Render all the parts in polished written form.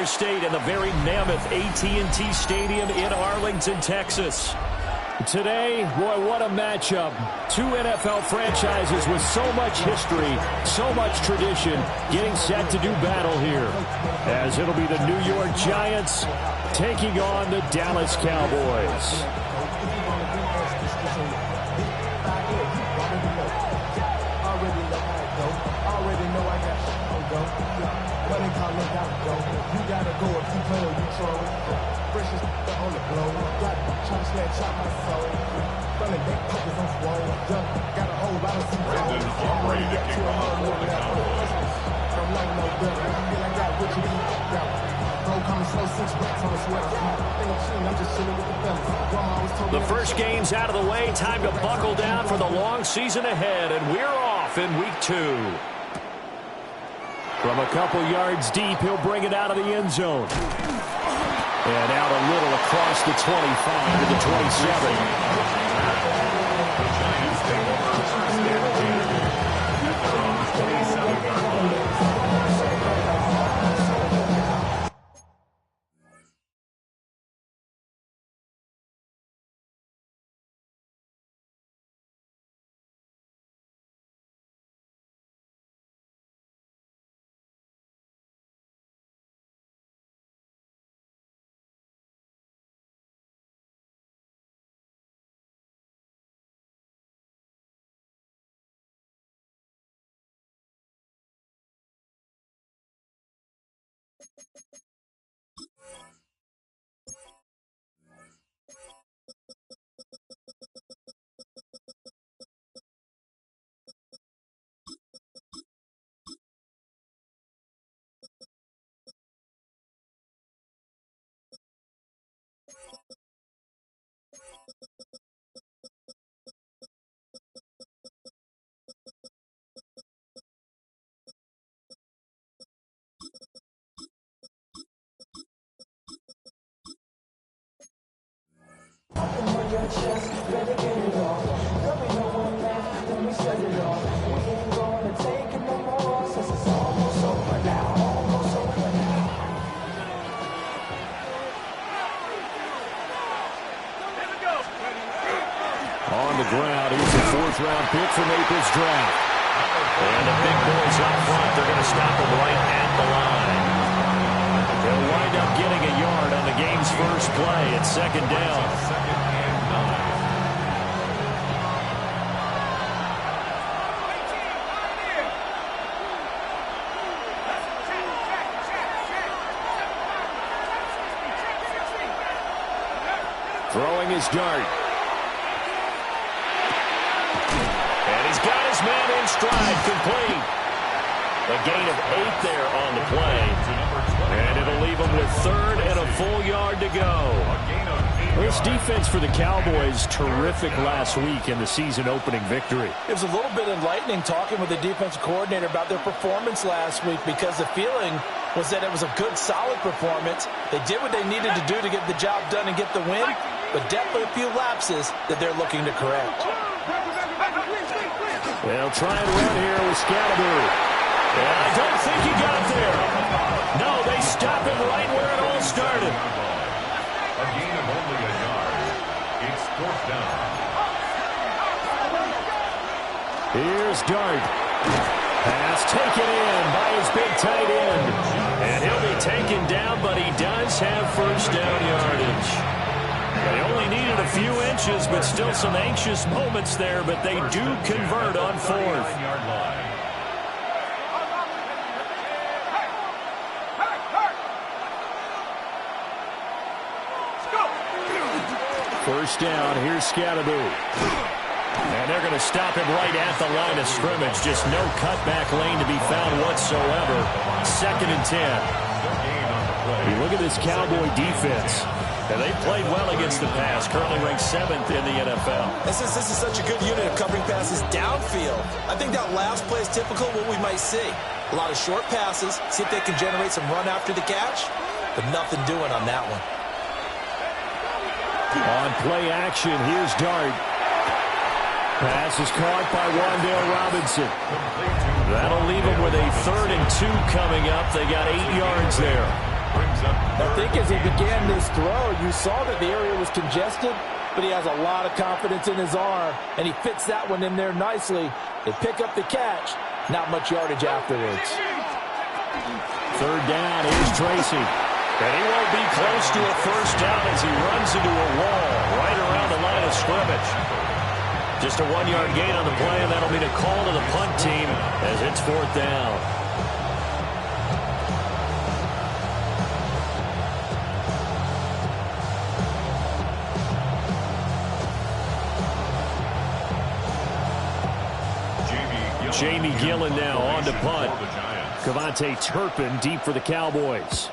our state in the very mammoth AT&T Stadium in Arlington, Texas. Today, boy, what a matchup. Two NFL franchises with so much history, so much tradition, getting set to do battle here. As it'll be the New York Giants taking on the Dallas Cowboys. The first game's out of the way. Time to buckle down for the long season ahead, and we're off in week 2. From a couple yards deep, he'll bring it out of the end zone. And out a little across the 25 to the 27. On the ground, he's a fourth-round pick from April's draft. And the big boys up front, they're going to stop him right at the line. They'll wind up getting a yard on the game's first play at second down. Throwing his dart. And he's got his man in stride, complete. A gain of 8 there on the play. And it'll leave him with third and a full yard to go. This defense for the Cowboys, terrific last week in the season-opening victory. It was a little bit enlightening talking with the defensive coordinator about their performance last week, because the feeling was that it was a good, solid performance. They did what they needed to do to get the job done and get the win, but definitely a few lapses that they're looking to correct. They'll try and run here with Scalaboo. And I don't think he got there. No, they stop him right where it all started. A gain of only a yard. It's fourth down. Here's Dart. Pass taken in by his big tight end. And he'll be taken down, but he does have first down yardage. They only needed a few inches, but still some anxious moments there, but they do convert on fourth. First down, here's Scalaboo. And they're going to stop him right at the line of scrimmage. Just no cutback lane to be found whatsoever. Second and 10. You look at this Cowboy defense. And they played well against the pass, currently ranked 7th in the NFL. And since this is such a good unit of covering passes downfield, I think that last play is typical of what we might see. A lot of short passes, see if they can generate some run after the catch, but nothing doing on that one. On play action, here's Dart. Pass is caught by Wan'Dale Robinson. That'll leave them with a 3rd and 2 coming up. They got 8 yards there. I think as he began this throw, you saw that the area was congested, but he has a lot of confidence in his arm, and he fits that one in there nicely. They pick up the catch. Not much yardage afterwards. Third down, here's Tracy. And he won't be close to a first down as he runs into a wall right around the line of scrimmage. Just a 1-yard gain on the play, and that'll mean a call to the punt team as it's fourth down. Jamie Gillen now on to punt. Cavante Turpin deep for the Cowboys.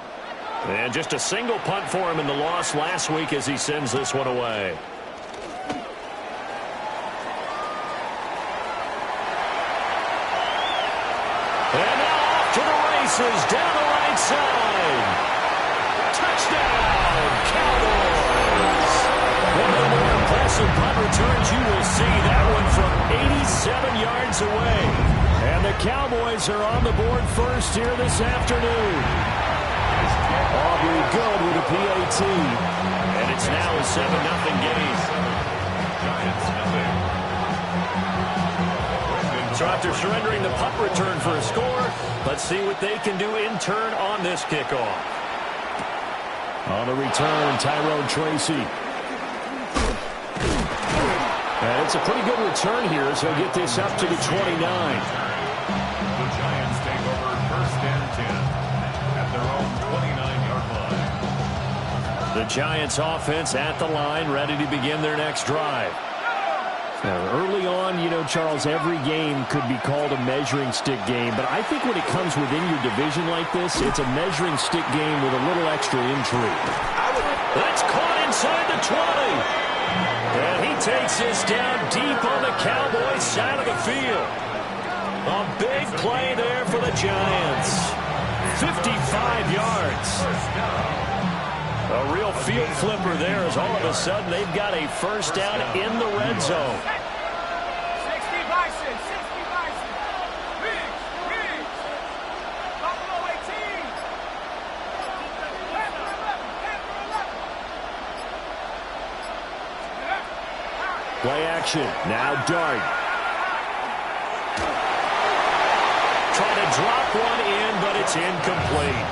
And just a single punt for him in the loss last week as he sends this one away. And now off to the races down the right side. Touchdown, Cowboys. One of the more impressive punt returns you will see. That one from 87 yards away. And the Cowboys are on the board first here this afternoon. Aubrey good with a PAT. And it's now a 7-0 game. So after surrendering the punt return for a score, let's see what they can do in turn on this kickoff. On the return, Tyrone Tracy. And it's a pretty good return here, so he'll get this up to the 29. The Giants take over first and 10 at their own 29-yard line. The Giants offense at the line, ready to begin their next drive. Early on, you know, Charles, every game could be called a measuring stick game, but I think when it comes within your division like this, it's a measuring stick game with a little extra intrigue. That's caught inside the 20. And he takes this down deep on the Cowboys side of the field. A big play there for the Giants. 55 yards. A real field flipper there as all of a sudden they've got a first down in the red zone. 60 Bison, 60 Bison. Biggs. Buffalo 18. Play action. Now Dart. Trying to drop one in, but it's incomplete.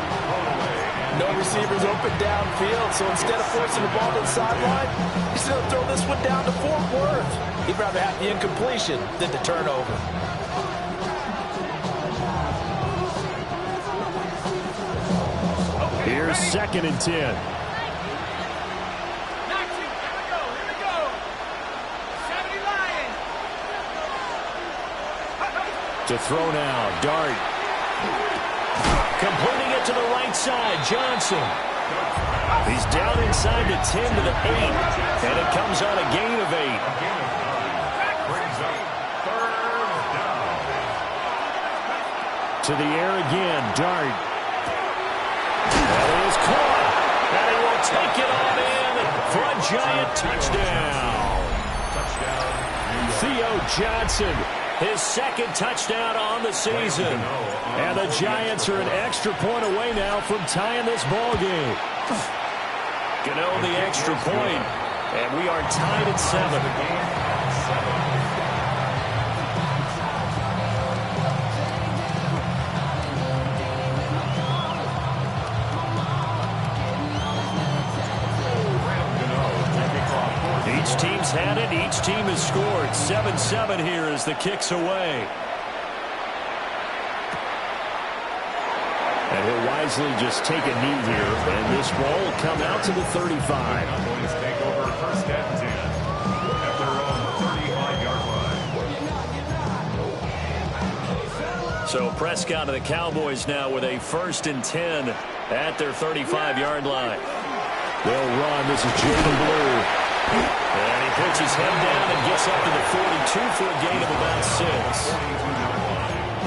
No receivers open downfield, so instead of forcing the ball to the sideline, he's going to throw this one down to Fort Worth. He'd rather have the incompletion than the turnover. Here's 2nd and 10. Here we go. 70 Lions. To throw now, Dart. Completing it to the right side, Johnson. He's down inside the 10 to the 8, and it comes on a gain of 8. Brings up third down. To the air again, Dart. That is caught, and he will take it on in for a Giant touchdown. Theo Johnson, his 2nd touchdown on the season. And the Giants are an extra point away now from tying this ball game. Gano the extra point, and we are tied at 7. Each team's had it. Each team has scored. 7-7 here as the kick's away. And he'll wisely just take a knee here, and this ball will come out to the 35. Cowboys take over first and 10 at their own 35-yard line. So Prescott and the Cowboys now with a 1st and 10 at their 35-yard line. They'll run. This is Jalen Blue. And he puts his head down and gets up to the 42 for a gain of about 6.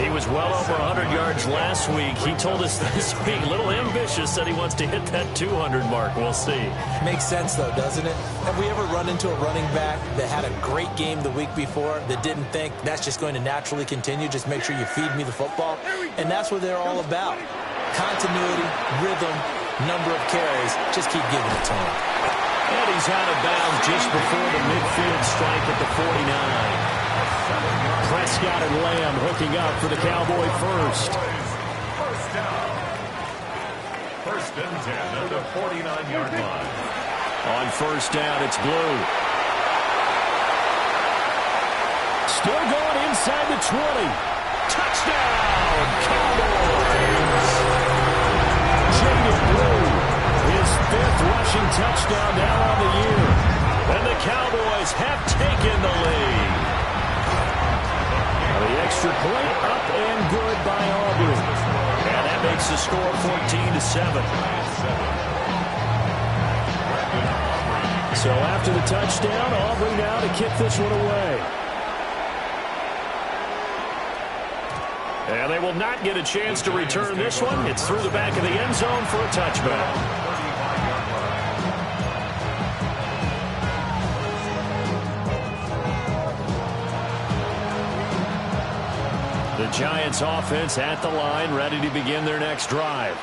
He was well over 100 yards last week. He told us this week, a little ambitious, said he wants to hit that 200 mark. We'll see. Makes sense, though, doesn't it? Have we ever run into a running back that had a great game the week before that didn't think that's just going to naturally continue? Just make sure you feed me the football. And that's what they're all about. Continuity, rhythm, number of carries. Just keep giving it to him. And he's out of bounds just before the midfield strike at the 49. Prescott and Lamb hooking up for the Cowboy first. First down. First and 10 at the 49-yard line. On first down, it's Blue. Still going inside the 20. Touchdown, Cowboys! Jaden Blue, his 5th rushing touchdown now on the year. And the Cowboys have taken the lead. The extra point up and good by Aubrey. And that makes the score 14-7. So after the touchdown, Aubrey now to kick this one away. And they will not get a chance to return this one. It's through the back of the end zone for a touchback. The Giants offense at the line, ready to begin their next drive.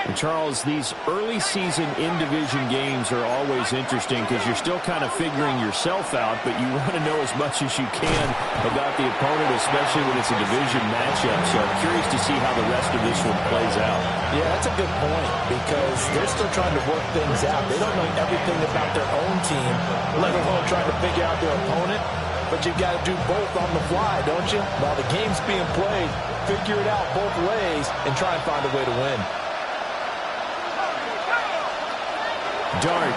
And Charles, these early season in-division games are always interesting because you're still kind of figuring yourself out, but you want to know as much as you can about the opponent, especially when it's a division matchup. So I'm curious to see how the rest of this one plays out. Yeah, that's a good point because they're still trying to work things out. They don't know everything about their own team, let alone trying to figure out their opponent. But you've got to do both on the fly, don't you? While the game's being played, figure it out both ways and try and find a way to win. Dart.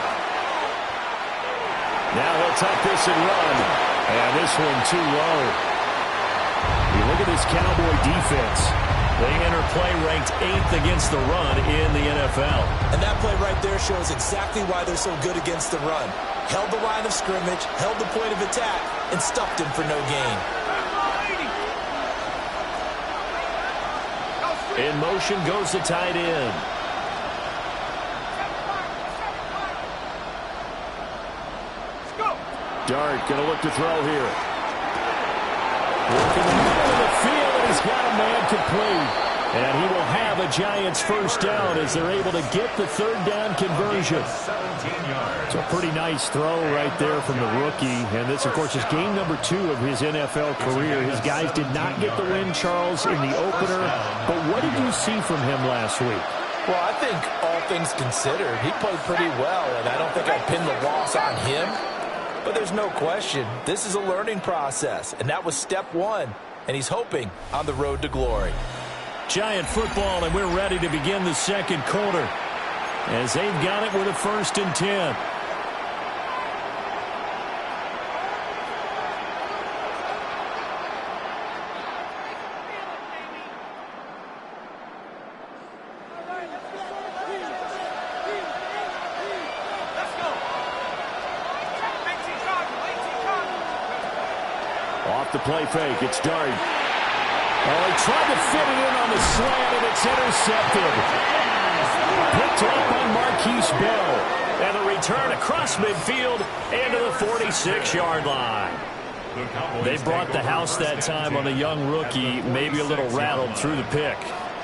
Now he'll tuck this and run. And this one too low. You look at this Cowboy defense. They enter play ranked 8th against the run in the NFL. And that play right there shows exactly why they're so good against the run. Held the line of scrimmage, held the point of attack, and stuffed him for no gain. In motion goes the tight end. Dart going to look to throw here. Working the middle of the field, and he's got a man complete. And he will have a Giants first down as they're able to get the third down conversion. It's a pretty nice throw right there from the rookie. And this, of course, is game number 2 of his NFL career. His guys did not get the win, Charles, in the opener. But what did you see from him last week? Well, I think all things considered, he played pretty well. And I don't think I'd pin the loss on him. But there's no question, this is a learning process, and that was step 1, and he's hoping on the road to glory. Giant football, and we're ready to begin the second quarter as they've got it with a 1st and 10. Off the play fake, it's Dart. Oh, he tried to fit it in on the slant, and it's intercepted. Picked up by Marquise Bell. And the return across midfield into the 46-yard line. They brought the house that time on the young rookie, maybe a little rattled through the pick.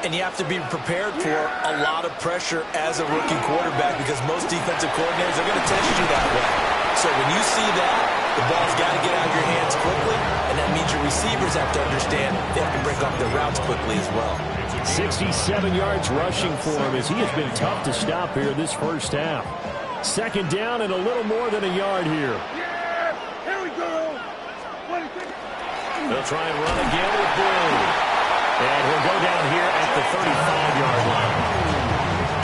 And you have to be prepared for a lot of pressure as a rookie quarterback because most defensive coordinators are going to test you that way. So when you see that, the ball's got to get out of your hands quickly, and that means your receivers have to understand they have to break off their routes quickly as well. 67 yards rushing for him as he has been tough to stop here this first half. Second down and a little more than a yard here. Yeah, here we go. They'll try and run again with Blue. And he'll go down here at the 35-yard line.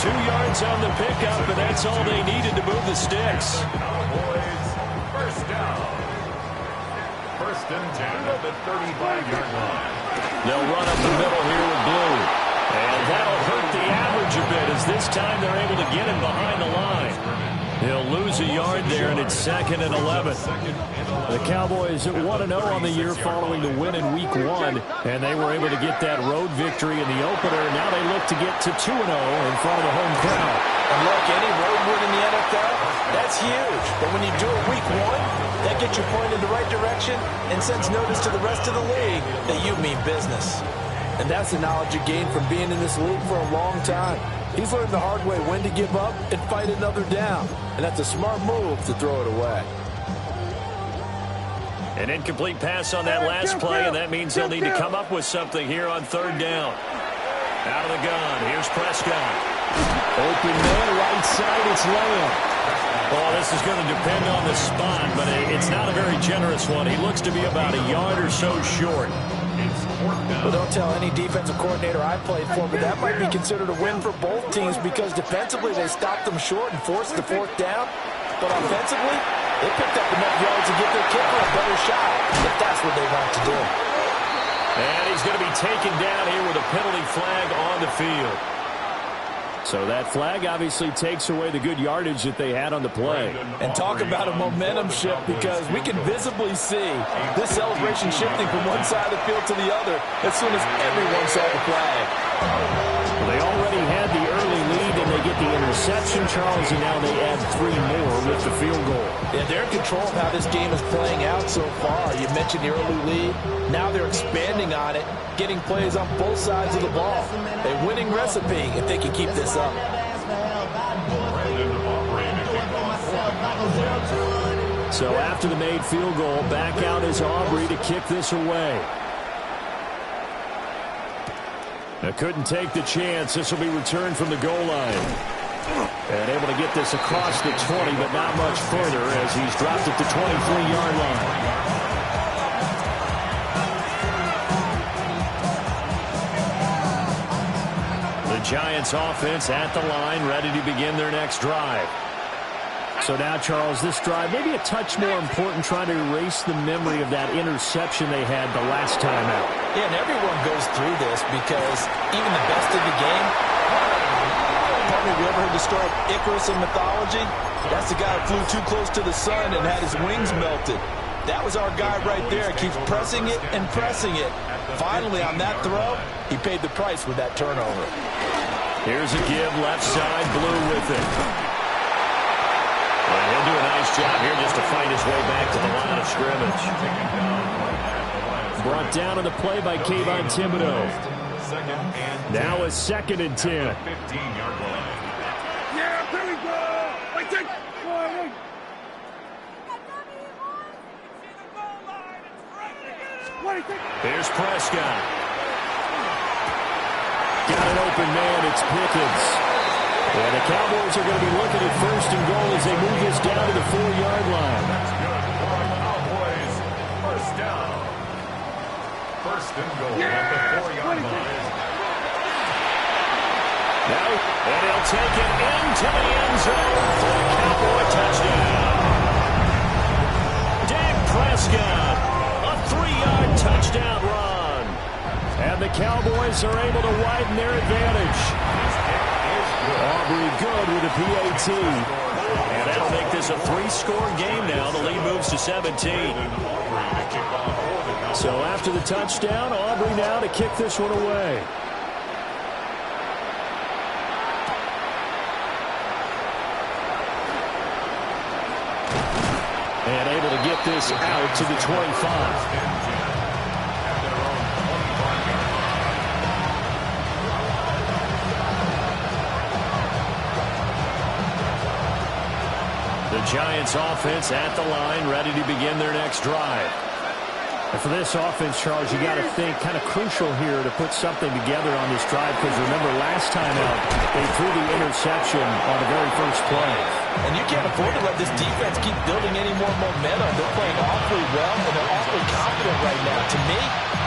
2 yards on the pickup, and that's all they needed to move the sticks. Cowboys, first down. First and 10 at the 35-yard line. They'll run up the middle here with Blue. And that'll hurt the average a bit as this time they're able to get him behind the line. He'll lose a yard there, and it's 2nd and 11. The Cowboys 1-0 on the year following the win in Week 1, and they were able to get that road victory in the opener. Now they look to get to 2-0 in front of the home crowd. And look, any road win in the NFL, that's huge. But when you do it Week 1, that gets you pointed in the right direction and sends notice to the rest of the league that you mean business. And that's the knowledge you gain from being in this league for a long time. He's learned the hard way when to give up and fight another down. And that's a smart move to throw it away. An incomplete pass on that last play, and that means they'll need to come up with something here on third down. Out of the gun, here's Prescott. Open man, right side, it's Lamb. Oh, this is going to depend on the spot, but it's not a very generous one. He looks to be about a yard or so short. Well, don't tell any defensive coordinator I played for, but that might be considered a win for both teams because defensively they stopped them short and forced the fourth down. But offensively, they picked up enough yards to give their kicker a better shot if that's what they want to do. And he's going to be taken down here with a penalty flag on the field. So that flag obviously takes away the good yardage that they had on the play. And talk about a momentum shift, because we can visibly see this celebration shifting from one side of the field to the other as soon as everyone saw the flag. Well, they already had the early lead, and they get the interception, Charles, and now they add 3 more with the field goal. Yeah, they're in control of how this game is playing out so far. You mentioned the early lead. Now they're expanding on it, getting plays on both sides of the ball. A winning recipe if they can keep this up. So after the made field goal, back out is Aubrey to kick this away. Now couldn't take the chance. This will be returned from the goal line. And able to get this across the 20, but not much further as he's dropped at the 23-yard line. Giants offense at the line, ready to begin their next drive. So now, Charles, this drive maybe a touch more important, trying to erase the memory of that interception they had the last time out. Yeah, and everyone goes through this because even the best of the game, have you ever heard the story of Icarus in mythology? That's the guy who flew too close to the sun and had his wings melted. That was our guy right there. Keeps pressing it and pressing it. Finally, on that throw, he paid the price with that turnover. Here's a give, left side, Blue with it. And he'll do a nice job here just to fight his way back to the line of scrimmage. Brought down on the play by Kayvon Thibodeau. Now a 2nd and 10. Yeah, there we go. Wait, take. Here's Prescott. Got an open man. It's Pickens. And the Cowboys are going to be looking at 1st and goal as they move this down to the 4-yard line. That's good for the Cowboys. 1st down. 1st and goal at the 4-yard line. Now, and he'll take it into the end zone for the Cowboy touchdown. Dak Prescott, a 3-yard touchdown run. And the Cowboys are able to widen their advantage. Aubrey good with a PAT. And that'll make this a 3-score game now. The lead moves to 17. So after the touchdown, Aubrey now to kick this one away. And able to get this out to the 25. The Giants offense at the line, ready to begin their next drive. And for this offense, Charles, you got to think kind of crucial here to put something together on this drive, because remember last time out, they threw the interception on the very first play. And you can't afford to let this defense keep building any more momentum. They're playing awfully well, and they're awfully confident right now. To me,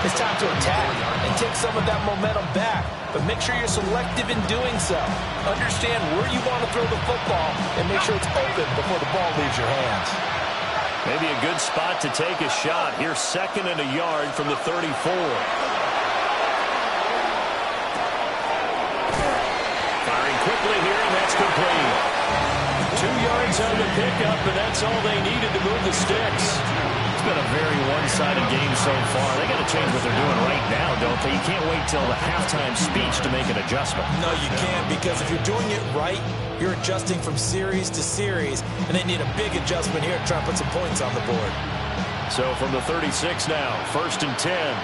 it's time to attack and take some of that momentum back. But make sure you're selective in doing so. Understand where you want to throw the football and make sure it's open before the ball leaves your hands. Maybe a good spot to take a shot. Here's 2nd and a yard from the 34. Firing quickly here, and that's complete. 2 yards on the pickup, and that's all they needed to move the sticks. It's been a very one-sided game so far. They got to change what they're doing right now, don't they? You can't wait till the halftime speech to make an adjustment. No, you can't, because if you're doing it right, you're adjusting from series to series, and they need a big adjustment here to try and put some points on the board. So from the 36 now, 1st and 10.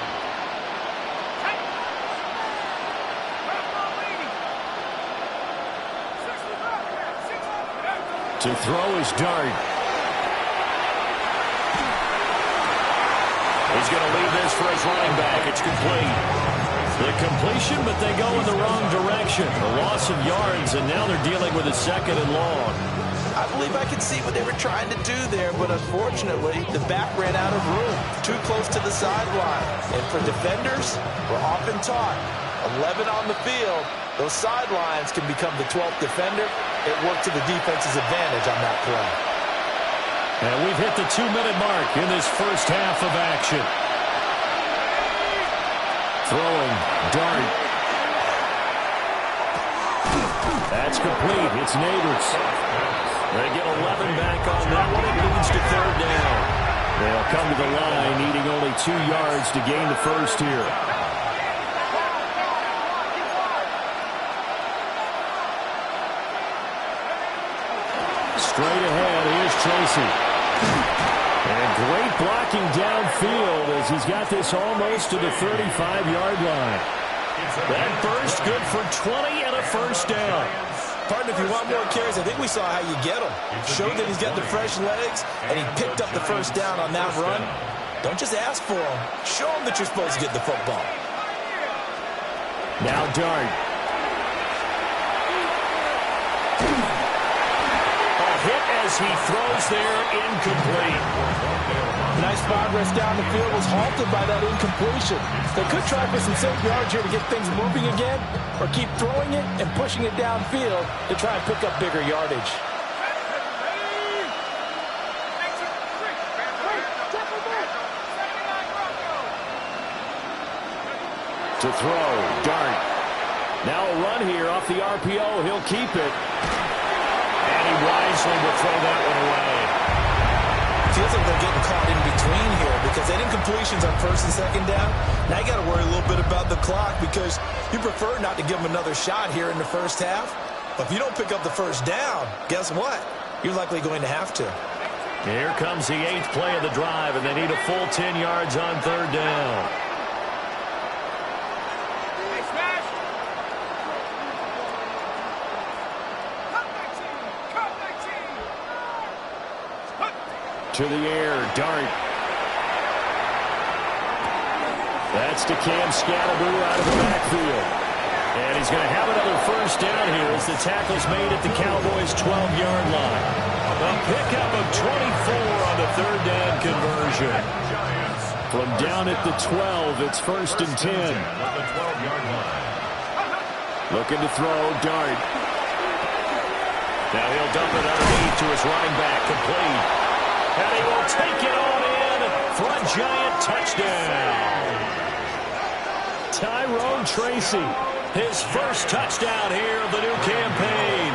To throw his dart. He's going to leave this for his running back. It's complete. The completion, but they go in the wrong direction. A loss of yards, and now they're dealing with a 2nd and long. I believe I could see what they were trying to do there, but unfortunately, the back ran out of room, too close to the sideline. And for defenders, we're often taught, 11 on the field, those sidelines can become the 12th defender. It worked to the defense's advantage on that play. And we've hit the 2-minute mark in this first half of action. Throwing, dart. That's complete. It's Neighbors. They get 11 back on that one. It leads to 3rd down. They'll come to the line, needing only 2 yards to gain the first here. Straight ahead, here's Tracy. And great blocking downfield as he's got this almost to the 35-yard line. That burst good for 20 and a first down. Partner, if you want more carries, I think we saw how you get him. Showed that he's got the fresh legs, and he picked up the first down on that run. Don't just ask for him. Show him that you're supposed to get the football. Now Dart. A hit as he throws there, incomplete. Nice progress down the field was halted by that incompletion. They could try for some safe yards here to get things moving again, or keep throwing it and pushing it downfield to try and pick up bigger yardage. To throw, Dart. Now a run here off the RPO. He'll keep it. And he wisely will throw that one away. Feels like they're getting caught in between here because they didn't completions on 1st and 2nd down. Now you got to worry a little bit about the clock because you prefer not to give them another shot here in the first half. But if you don't pick up the first down, guess what? You're likely going to have to. Here comes the 8th play of the drive, and they need a full 10 yards on 3rd down. To the air, Dart. That's to Cam Scatterboo out of the backfield. And he's going to have another first down here as the tackle's made at the Cowboys' 12-yard line. A pickup of 24 on the 3rd down conversion. From down at the 12, it's 1st and 10. Looking to throw, Dart. Now he'll dump it underneath to his running back, complete. And he will take it on in for a Giant touchdown. Tyrone Tracy, his first touchdown here of the new campaign.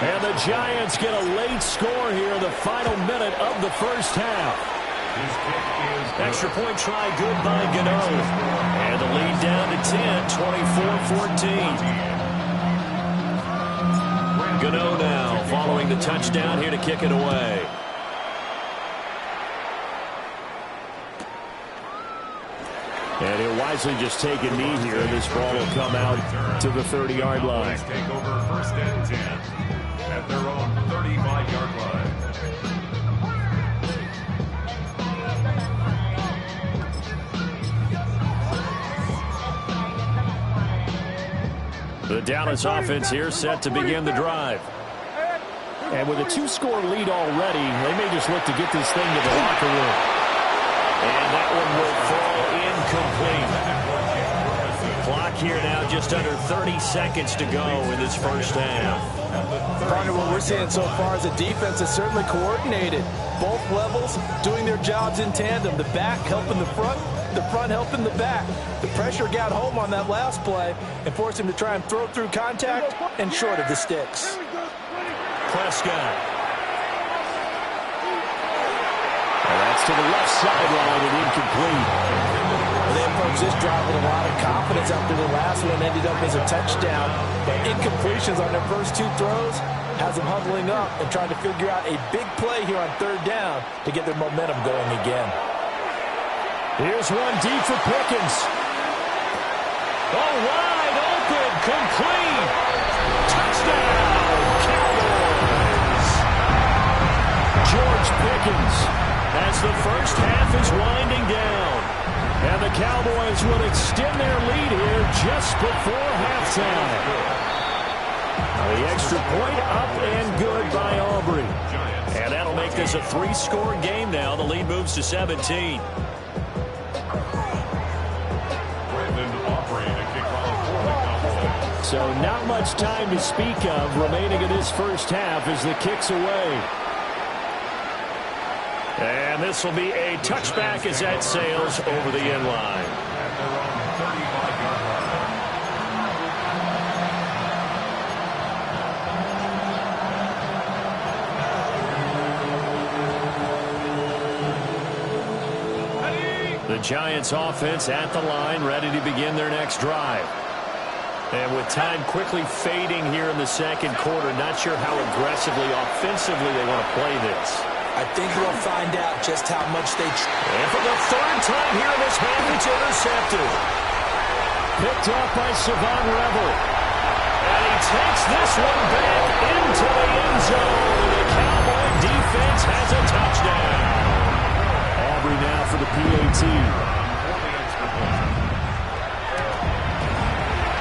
And the Giants get a late score here in the final minute of the first half. Extra point try good by Gano. And the lead down to 10, 24-14. Gano now following the touchdown here to kick it away. And he'll wisely just take a knee here. This ball will come out to the 30-yard line. Take over 1st and 10 at their own 35-yard line. The Dallas offense here set to begin the drive. And with a 2-score lead already, they may just look to get this thing to the locker room. And that one will fall incomplete. Clock here now just under 30 seconds to go in this first half. Partner, what we're seeing so far is the defense is certainly coordinated. Both levels doing their jobs in tandem. The back helping the front helping the back. The pressure got home on that last play and forced him to try and throw through contact and short of the sticks. Prescott. And that's to the left sideline and incomplete. They approached this drive with a lot of confidence after the last one ended up as a touchdown. But incompletions on their first 2 throws has them huddling up and trying to figure out a big play here on 3rd down to get their momentum going again. Here's one deep for Pickens. Oh, wide open, complete. Touchdown, Cowboys. George Pickens as the first half is winding down. And the Cowboys will extend their lead here just before halftime. The extra point up and good by Aubrey. And that'll make this a 3-score game now. The lead moves to 17. So not much time to speak of remaining in this first half as the kick's away. And this will be a touchback as that sails over the end line. The Giants offense at the line, ready to begin their next drive. And with time quickly fading here in the second quarter, not sure how aggressively, offensively they want to play this. I think we'll find out just how much they... And for the third time here in this half, it's intercepted. Picked off by Savon Revel. And he takes this one back into the end zone. The Cowboy defense has a touchdown. Aubrey now for the PAT.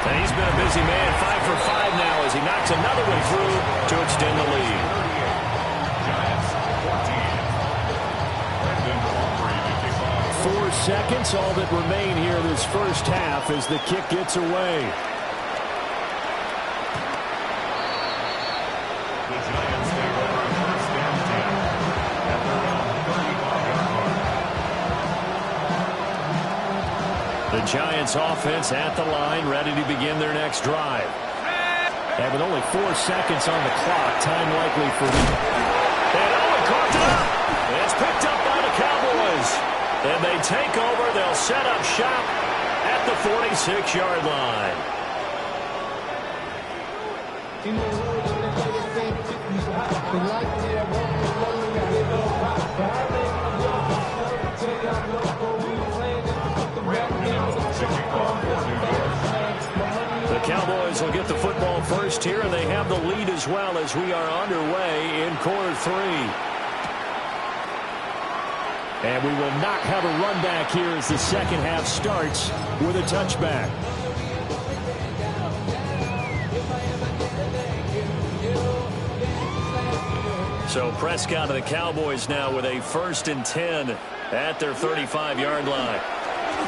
And he's been a busy man, 5 for 5 now as he knocks another one through to extend the lead. 4 seconds, all that remain here in this first half as the kick gets away. The Giants take over first down 10 at their own 35-yard line. The Giants offense at the line, ready to begin their next drive. And with only 4 seconds on the clock, time likely for the... And Owen caught it up! It's picked up by the Cowboys. And they take over. They'll set up shop at the 46-yard line. The Cowboys will get the football first here, and they have the lead as well as we are underway in quarter 3. And we will not have a run back here as the second half starts with a touchback. So Prescott of the Cowboys now with a 1st and 10 at their 35-yard line.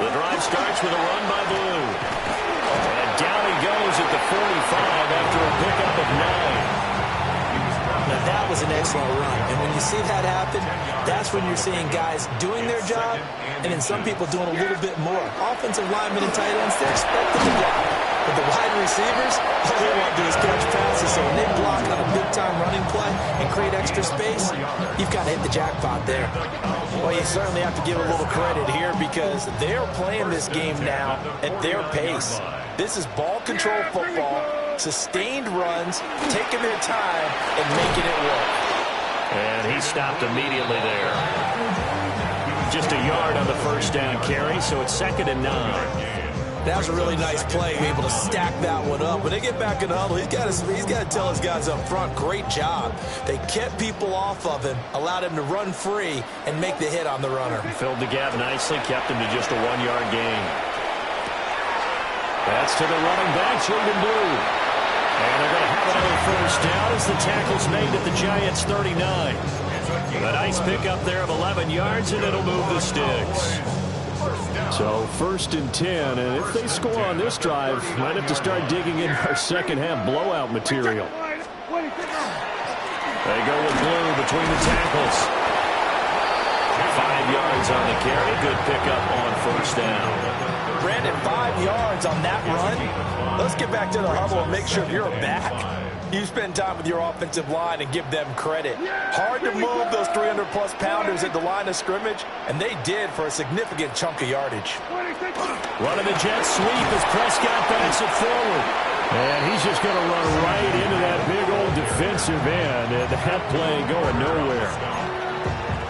The drive starts with a run by Blue. And down he goes at the 45 after a pickup of 9. Now, that was an excellent run. And when you see that happen, that's when you're seeing guys doing their job and then some people doing a little bit more. Offensive linemen and tight ends, they're expected to block. But the wide receivers, all they want to do is catch passes. So when they block on a big-time running play and create extra space, you've got to hit the jackpot there. Well, you certainly have to give a little credit here because they're playing this game now at their pace. This is ball control football, sustained runs, taking their time, and making it work. And he stopped immediately there. Just a yard on the first down carry, so it's 2nd and 9. That was a really nice play, able to stack that one up. When they get back in the huddle, he's got to tell his guys up front, great job. They kept people off of him, allowed him to run free, and make the hit on the runner. Filled the gap nicely, kept him to just a 1-yard gain. That's to the running back, Jaden Blue. And they're going to have another first down as the tackle's made at the Giants' 39. A nice pickup there of 11 yards, and it'll move the sticks. So 1st and 10, and if they score on this drive, might have to start digging in our second half blowout material. They go with Blue between the tackles. 5 yards on the carry, good pickup on first down. Brandon, 5 yards on that run. Let's get back to the huddle and make sure you're back. You spend time with your offensive line and give them credit. Hard to move those 300-plus pounders at the line of scrimmage, and they did for a significant chunk of yardage. Running the jet sweep as Prescott backs it forward. And he's just going to run right into that big old defensive end, and that play going nowhere.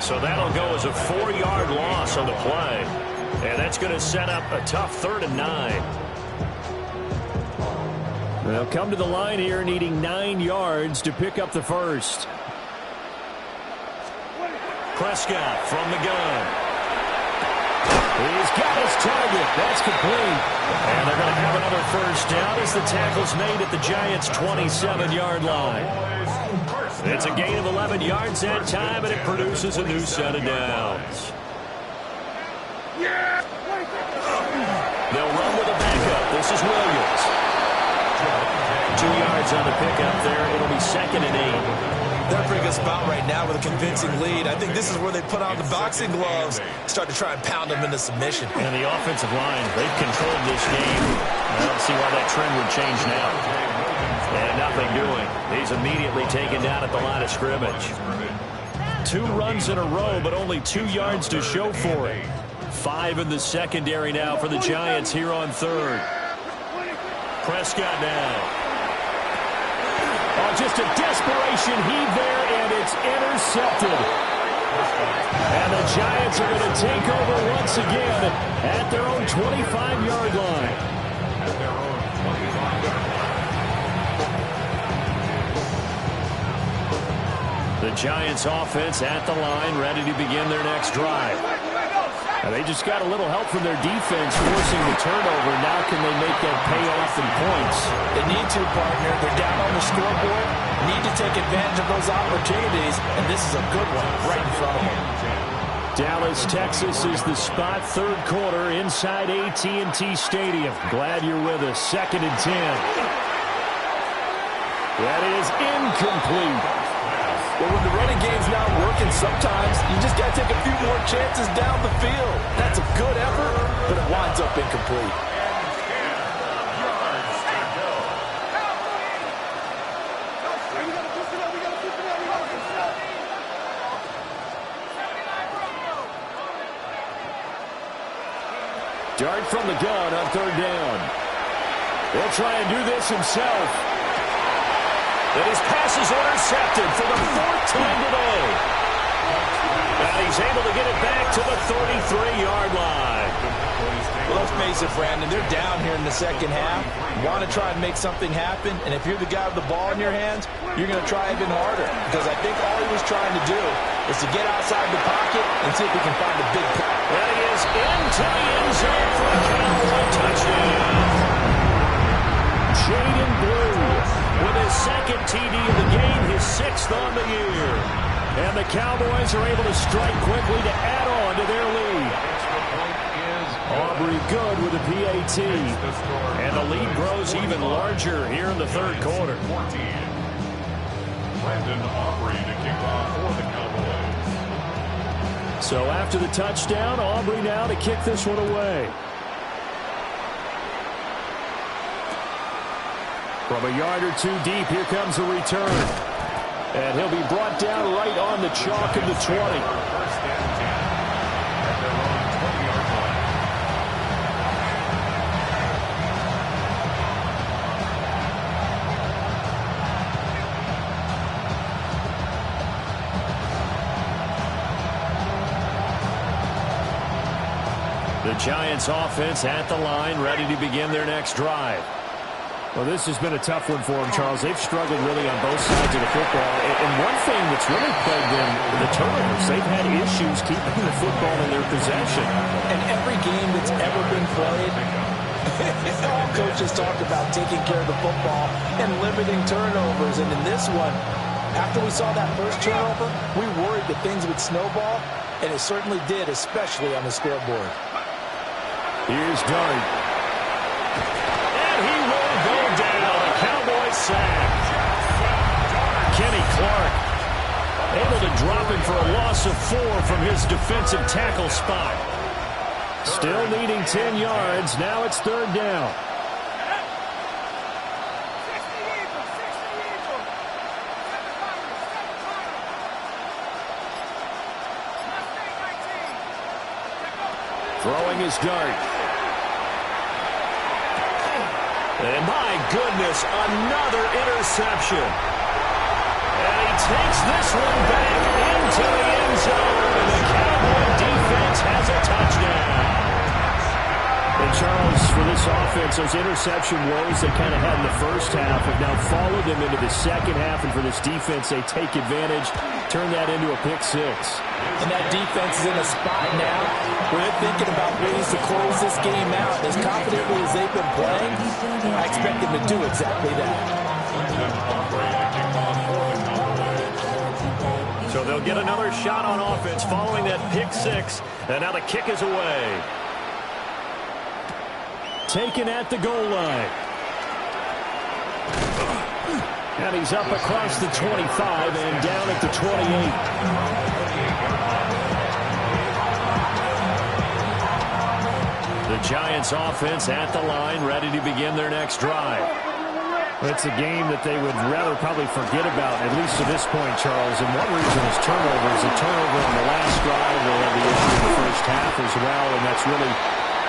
So that'll go as a 4-yard loss on the play. And that's going to set up a tough 3rd and 9. They'll come to the line here needing 9 yards to pick up the first. Prescott from the gun. He's got his target. That's complete. And they're going to have another first down as the tackle's made at the Giants' 27-yard line. It's a gain of 11 yards that time, and it produces a new set of downs. They'll run with a backup. This is Williams. 2 yards on the pickup there. It'll be 2nd and 8. They're in a pretty good spot right now with a convincing lead. I think this is where they put on the boxing gloves, start to try and pound them into submission. And the offensive line, they've controlled this game. I don't see why that trend would change now. And nothing doing. He's immediately taken down at the line of scrimmage. 2 runs in a row, but only 2 yards to show for it. 5 in the secondary now for the Giants here on 3rd. Prescott now. Oh, just a desperation heave there, and it's intercepted. And the Giants are going to take over once again at their own 25-yard line. The Giants offense at the line, ready to begin their next drive. And they just got a little help from their defense forcing the turnover. Now can they make that pay off in points? They need to, partner. They're down on the scoreboard. Need to take advantage of those opportunities, and this is a good one right in front of them. Dallas, Texas is the spot. 3rd quarter inside AT&T Stadium. Glad you're with us. 2nd and 10. That is incomplete. Well, when the running game's not working, sometimes you just got to take a few more chances down the field. That's a good effort, but it winds up incomplete. Dart from the gun on 3rd down. He'll try and do this himself. And his pass is intercepted for the 4th time today. And he's able to get it back to the 33-yard line. Well, let's face it, Brandon, they're down here in the second half. You want to try and make something happen, and if you're the guy with the ball in your hands, you're going to try even harder. Because I think all he was trying to do is to get outside the pocket and see if he can find a big play. And he is into the end zone for a Cowboy touchdown. Jaden Blue with his 2nd TD of the game, his 6th on the year. And the Cowboys are able to strike quickly to add on to their lead. Aubrey good with a PAT. And the lead grows even larger here in the 3rd quarter. Brandon Aubrey to kick off for the Cowboys. So after the touchdown, Aubrey now to kick this one away. From a yard or 2 deep, here comes the return. And he'll be brought down right on the chalk of the 20. The Giants offense at the line, ready to begin their next drive. Well, this has been a tough one for them, Charles. They've struggled really on both sides of the football. And one thing that's really plagued them, the turnovers. They've had issues keeping the football in their possession. And every game that's ever been played, all coaches talk about taking care of the football and limiting turnovers. And in this one, after we saw that first turnover, we worried that things would snowball, and it certainly did, especially on the scoreboard. Here's Dart. And he will go down. A Cowboy sack. Kenny Clark able to drop him for a loss of 4 from his defensive tackle spot. Still needing 10 yards. Now it's 3rd down. Throwing his Dart. And my goodness, another interception. And he takes this one back into the end zone. And the Cowboy defense has a touchdown. The Charles, for this offense, those interception woes they kind of had in the first half have now followed them into the second half, and for this defense, they take advantage, turn that into a pick six. And that defense is in a spot now where they're thinking about ways to close this game out. As confidently as they've been playing, I expect them to do exactly that. So they'll get another shot on offense following that pick six, and now the kick is away. Taken at the goal line. And he's up across the 25 and down at the 28. The Giants offense at the line, ready to begin their next drive. It's a game that they would rather probably forget about, at least to this point, Charles. And one reason is turnovers. A turnover on the last drive. They had the issue in the first half as well, and that's really,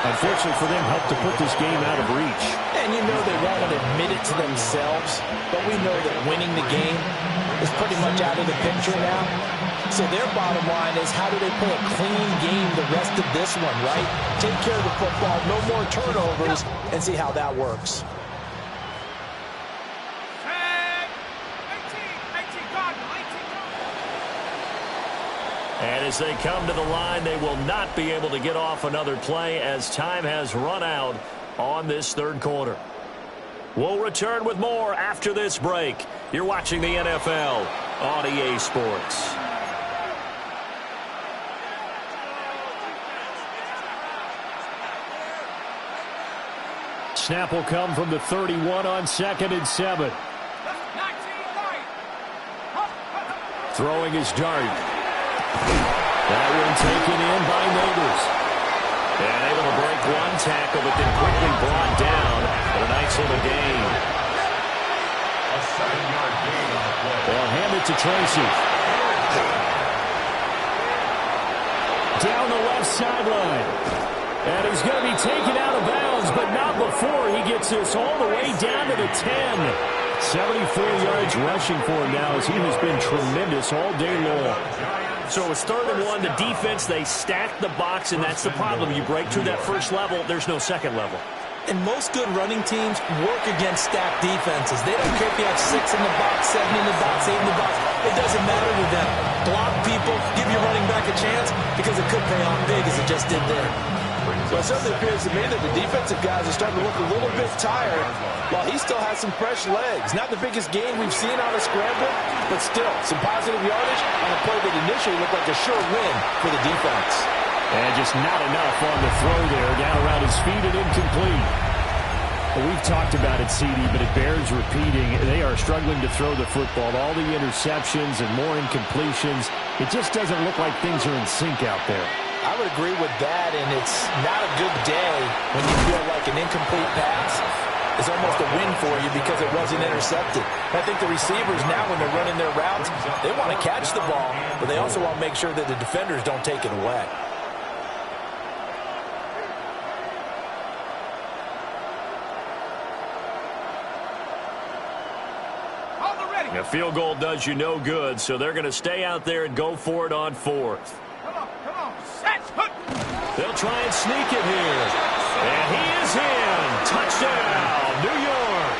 unfortunately for them, helped to put this game out of reach. And you know they won't admit it to themselves, but we know that winning the game is pretty much out of the picture now. So their bottom line is, how do they play a clean game the rest of this one, right? Take care of the football, no more turnovers, and see how that works. And as they come to the line, they will not be able to get off another play as time has run out on this third quarter. We'll return with more after this break. You're watching the NFL on EA Sports. Snap will come from the 31 on 2nd and 7. Throwing his dart. That one taken in by Neighbors. And able to break one tackle, but then quickly brought down. But a nice little gain. A 7-yard gain on the play. They'll hand it to Tracy. Down the left sideline. And he's going to be taken out of bounds, but not before he gets this all the way down to the 10. 74 yards rushing for him now as he has been tremendous all day long. So it was 3rd and 1. The defense, they stacked the box, and that's the problem. You break through that first level, there's no second level. And most good running teams work against stacked defenses. They don't care if you have 6 in the box, 7 in the box, 8 in the box. It doesn't matter to them. Block people, give your running back a chance, because it could pay off big as it just did there. Well, it certainly appears to me that the defensive guys are starting to look a little bit tired, while he still has some fresh legs. Not the biggest gain we've seen on a scramble, but still some positive yardage on a play that initially looked like a sure win for the defense. And just not enough on the throw there, down around his feet and incomplete. Well, we've talked about it, CD, but it bears repeating. They are struggling to throw the football. All the interceptions and more incompletions. It just doesn't look like things are in sync out there. I would agree with that, and it's not a good day when you feel like an incomplete pass is almost a win for you because it wasn't intercepted. I think the receivers now, when they're running their routes, they want to catch the ball, but they also want to make sure that the defenders don't take it away. A field goal does you no good, so they're going to stay out there and go for it on 4th. They'll try and sneak it here. And he is in. Touchdown, New York.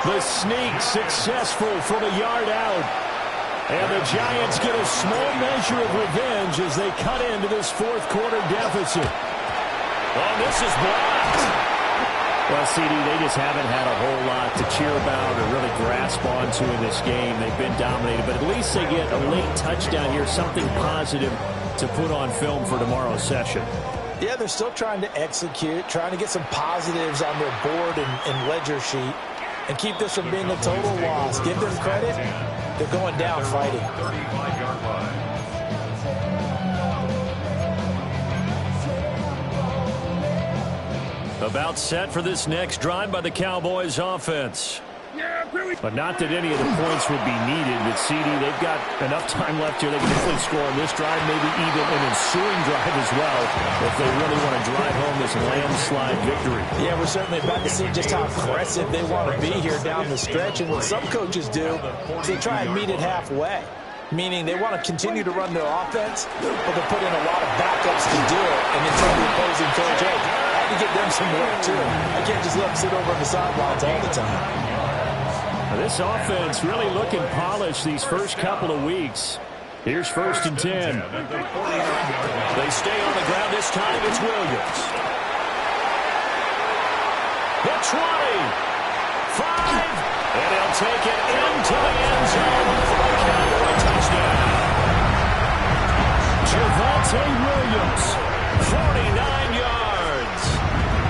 The sneak successful from a yard out. And the Giants get a small measure of revenge as they cut into this 4th quarter deficit. Oh, this is blocked. Well, CD, they just haven't had a whole lot to cheer about or really grasp onto in this game. They've been dominated, but at least they get a late touchdown here, something positive to put on film for tomorrow's session. Yeah, they're still trying to execute, trying to get some positives on their board and ledger sheet and keep this from being a total loss. Give them credit. They're going down fighting. 35-yard line. About set for this next drive by the Cowboys offense. But not that any of the points would be needed. But CD, they've got enough time left here. They can definitely score on this drive, maybe even an ensuing drive as well, if they really want to drive home this landslide victory. Yeah, we're certainly about to see just how aggressive they want to be here down the stretch. And what some coaches do is they try and meet it halfway, meaning they want to continue to run their offense, but they put in a lot of backups to do it and then tell the opposing coach, hey, I trying to get them some work, too. I can't just let them sit over on the sidelines all the time. This offense really looking polished these first couple of weeks. Here's 1st and 10. They stay on the ground this time. It's Williams. The 20. 5. And he'll take it into the end zone for a Cowboy touchdown. Javonte Williams, 49 yards.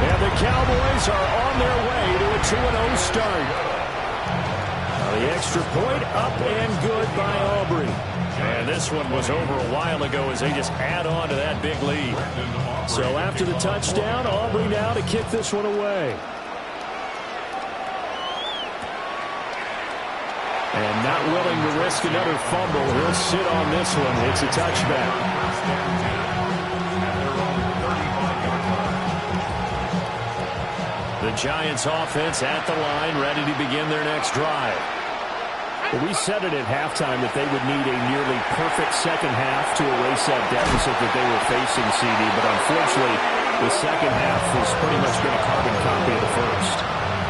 And the Cowboys are on their way to a 2-0 start. Now the extra point up and good by Aubrey. And this one was over a while ago as they just add on to that big lead. So after the touchdown, Aubrey now to kick this one away. And not willing to risk another fumble, he'll sit on this one. It's a touchback. The Giants offense at the line, ready to begin their next drive. Well, we said it at halftime that they would need a nearly perfect second half to erase that deficit that they were facing, CD. But unfortunately, the second half has pretty much been a carbon copy of the first.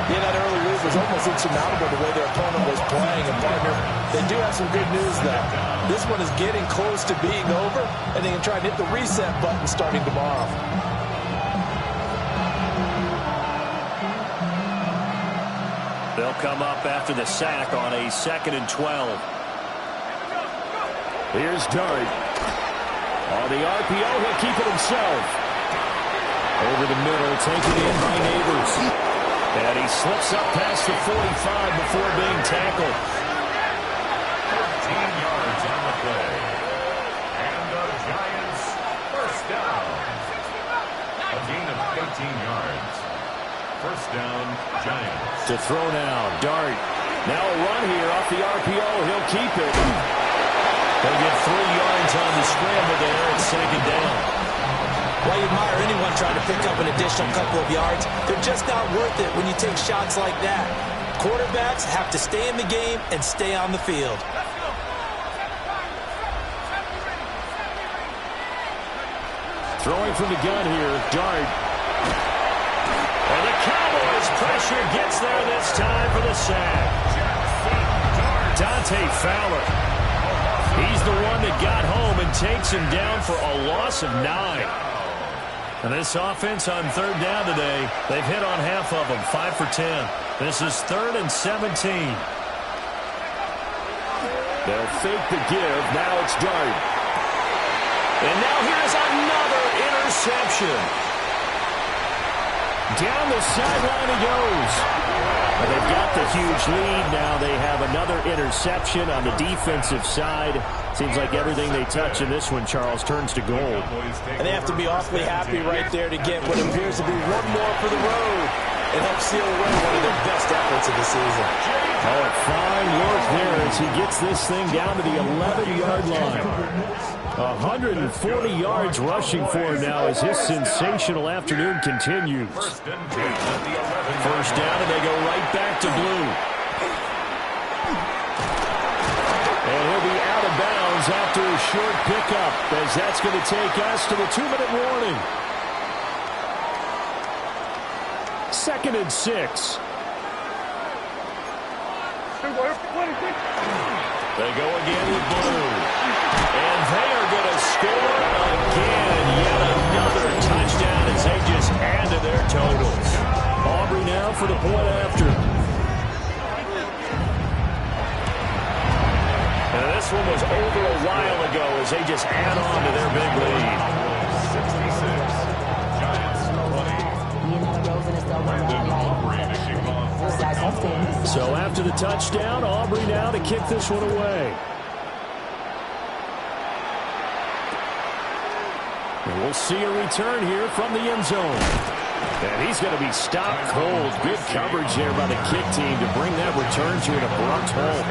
Yeah, that early lead was almost insurmountable the way their opponent was playing. And, partner, they do have some good news, though. This one is getting close to being over, and they can try and hit the reset button starting tomorrow. They'll come up after the sack on a 2nd and 12. Here's Dart. On the RPO, he'll keep it himself. Over the middle, taken in by Neighbors. And he slips up past the 45 before being tackled. 13 yards on the play. And the Giants first down. A gain of 13 yards. First down, Giants. To throw now, Dart. Now a run here off the RPO. He'll keep it. They'll get 3 yards on the scramble there at 2nd down. Well, you admire anyone trying to pick up an additional couple of yards. They're just not worth it when you take shots like that. Quarterbacks have to stay in the game and stay on the field. Throwing from the gun here, Dart. And the Cowboys' pressure gets there this time for the sack. Dante Fowler. He's the one that got home and takes him down for a loss of 9. And this offense on 3rd down today, they've hit on half of them, 5 for 10. This is 3rd and 17. They'll fake the give. Now it's Dart. And now here's another interception. Down the sideline he goes. And they've got the huge lead. Now they have another interception on the defensive side. Seems like everything they touch in this one, Charles, turns to gold. And they have to be awfully happy right there to get what appears to be one more for the road. It helps seal away one of their best efforts of the season. Oh, a fine look there as he gets this thing down to the 11-yard line. 140 yards rushing for him now as his sensational afternoon continues. First down, and they go right back to blue. And he'll be out of bounds after a short pickup, as that's going to take us to the 2-minute warning. 2nd and 6. They go again with blue. And they are going to score again. Yet another touchdown as they just add to their totals. Aubrey now for the point after. And this one was over a while ago as they just add on to their big lead. 66. Giants 20. So after the touchdown, Aubrey now to kick this one away. And we'll see a return here from the end zone. And he's going to be stopped cold. Good coverage there by the kick team to bring that return to an abrupt halt.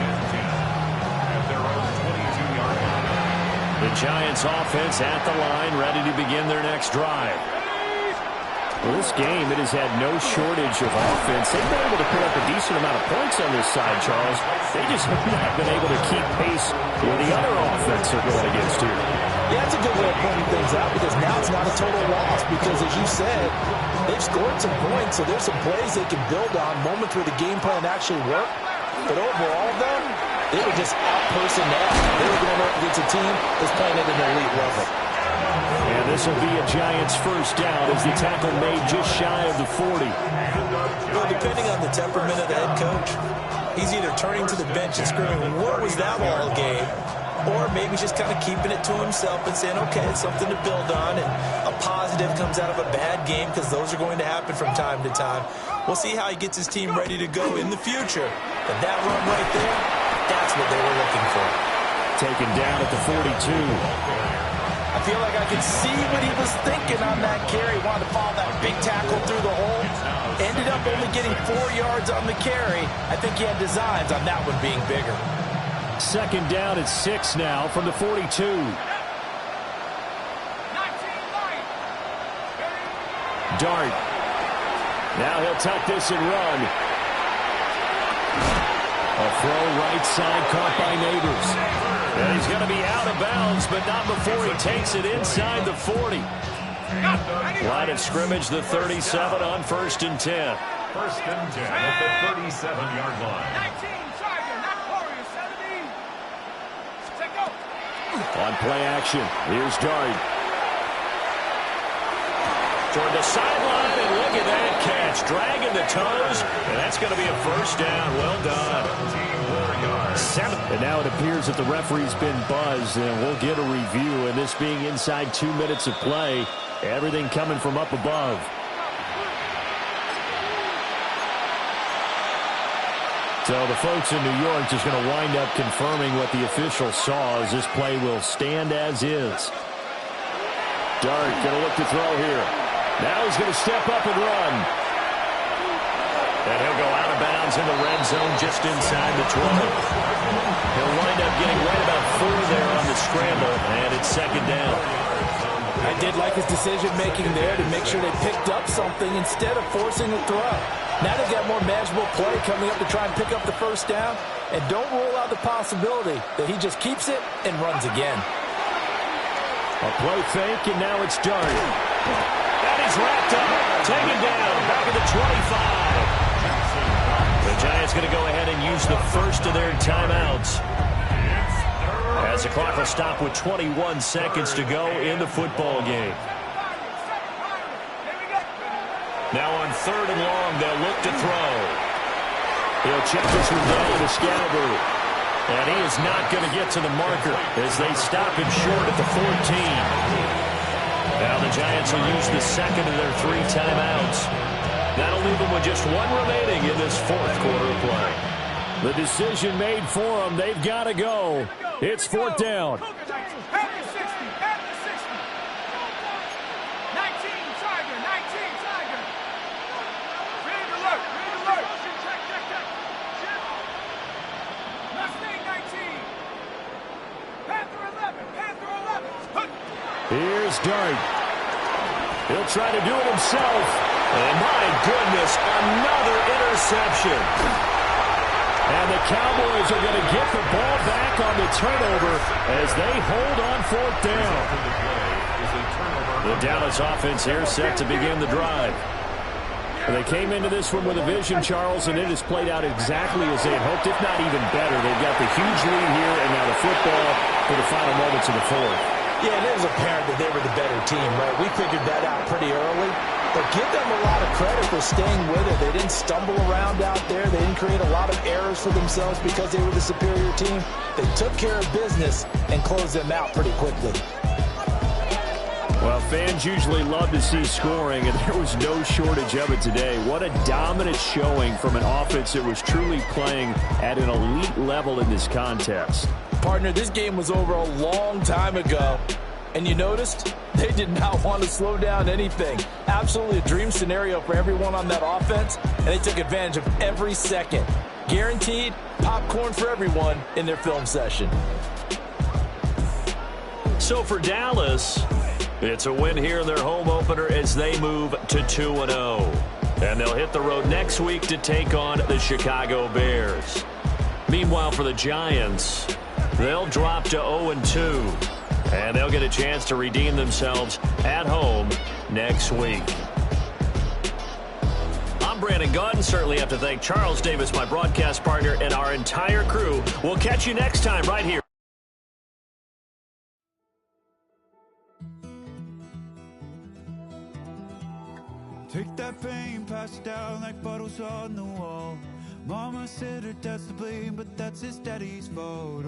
The Giants offense at the line, ready to begin their next drive. Well, this game, it has had no shortage of offense. They've been able to put up a decent amount of points on this side, Charles. They just have not been able to keep pace with the other offense they're going against here. Yeah, that's a good way of pointing things out because now it's not a total loss because, as you said, they've scored some points, so there's some plays they can build on, moments where the game plan actually worked. But overall, though, they were just out-personnel. They were going up against a team that's playing at an elite level. And this will be a Giants first down as the tackle made just shy of the 40. Well, depending on the temperament of the head coach, he's either turning to the bench and screaming, what was that all game? Or maybe he's just kind of keeping it to himself and saying, okay, it's something to build on, and a positive comes out of a bad game because those are going to happen from time to time. We'll see how he gets his team ready to go in the future. But that run right there, that's what they were looking for. Taken down at the 42. I feel like I could see what he was thinking on that carry. Wanted to follow that big tackle through the hole. Ended up only getting 4 yards on the carry. I think he had designs on that one being bigger. Second down at 6 now from the 42. Dart. Now he'll tuck this and run. A throw right side caught by Neighbors. And he's going to be out of bounds, but not before he takes it inside the 40. Line of scrimmage, the 37 on 1st and 10. 1st and 10 at the 37-yard line. On play action, here's Dart. Toward the sideline, and look at that catch. Dragging the toes, and that's going to be a first down. Well done. 7. And now it appears that the referee's been buzzed, and we'll get a review. And this being inside 2 minutes of play, everything coming from up above. So the folks in New York just going to wind up confirming what the official saw as this play will stand as is. Dart going to look to throw here. Now he's going to step up and run. And he'll go out of bounds in the red zone just inside the 20. He'll wind up getting right about 4 there on the scramble, and it's second down. I did like his decision-making there to make sure they picked up something instead of forcing a throw. Now they've got more manageable play coming up to try and pick up the first down. And don't rule out the possibility that he just keeps it and runs again. A play fake, and now it's Dart. And he's wrapped up, taken down, back at the 25. The Giants going to go ahead and use the first of their timeouts, as the clock will stop with 21 seconds to go in the football game. Now on 3rd and long, they'll look to throw. He'll check this one down to Scalabru. And he is not going to get to the marker as they stop him short at the 14. Now the Giants will use the second of their 3 timeouts. That'll leave them with just 1 remaining in this 4th quarter of play. The decision made for them. They've got to go. It's 4th down. Here's Dart. He'll try to do it himself. And my goodness, another interception. And the Cowboys are going to get the ball back on the turnover as they hold on 4th down. The Dallas offense here set to begin the drive. And they came into this one with a vision, Charles, and it has played out exactly as they had hoped, if not even better. They've got the huge lead here, and now the football for the final moments of the 4th. Yeah, and it was apparent that they were the better team, right? We figured that out pretty early. But give them a lot of credit for staying with it. They didn't stumble around out there. They didn't create a lot of errors for themselves because they were the superior team. They took care of business and closed them out pretty quickly. Well, fans usually love to see scoring, and there was no shortage of it today. What a dominant showing from an offense that was truly playing at an elite level in this contest. Partner, this game was over a long time ago, and you noticed they did not want to slow down anything. Absolutely a dream scenario for everyone on that offense, and they took advantage of every second. Guaranteed popcorn for everyone in their film session. So for Dallas, it's a win here in their home opener as they move to 2-0. And they'll hit the road next week to take on the Chicago Bears. Meanwhile, for the Giants, they'll drop to 0-2 And they'll get a chance to redeem themselves at home next week. I'm Brandon Gunn. Certainly have to thank Charles Davis, my broadcast partner, and our entire crew. We'll catch you next time right here. Take that pain, pass it down like bottles on the wall. Mama said her dad's to blame, but that's his daddy's fault.